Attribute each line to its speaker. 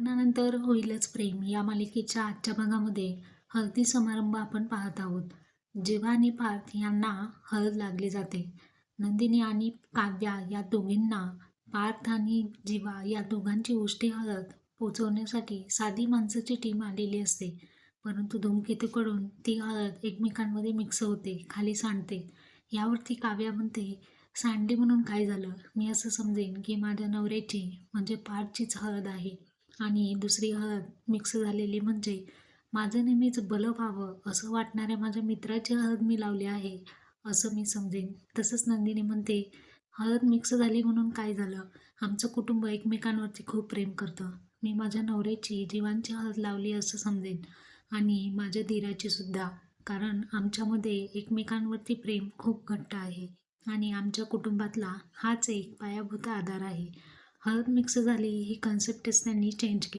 Speaker 1: लग्नानंतर होईलच प्रेम या मालिकेच्या आजच्या भागामध्ये हळदी समारंभ आपण पाहत आहोत. जेव्हा आणि पार्थ यांना हळद लागली जाते. नंदिनी आणि काव्या या दोघींना पार्थ आणि जीवा या दोघांची उष्टी हळद पोचवण्यासाठी साधी माणसाची टीम आलेली असते. परंतु धूमकेतूकडून ती हळद एकमेकांमध्ये मिक्स होते, खाली सांडते. यावरती काव्या म्हणते, सांडली म्हणून काय झालं? मी असं समजेन की माझ्या नवऱ्याची म्हणजे पार्थचीच हळद आहे आणि दुसरी हळद मिक्स झालेली म्हणजे माझं नेहमीच बलं व्हावं असं वाटणाऱ्या माझ्या मित्राची हळद मी लावली आहे असं मी समजेन. तसंच नंदिनी म्हणते, हळद मिक्स झाली म्हणून काय झालं? आमचं कुटुंब एकमेकांवरती खूप प्रेम करतं. मी माझ्या नवऱ्याची जीवांची हळद लावली असं समजेन आणि माझ्या धीराची सुद्धा, कारण आमच्यामध्ये एकमेकांवरती प्रेम खूप घट्ट आहे आणि आमच्या कुटुंबातला हाच एक पायाभूत आधार आहे. हळद मिक्स झाली ही कन्सेप्टच त्यांनी चेंज केली.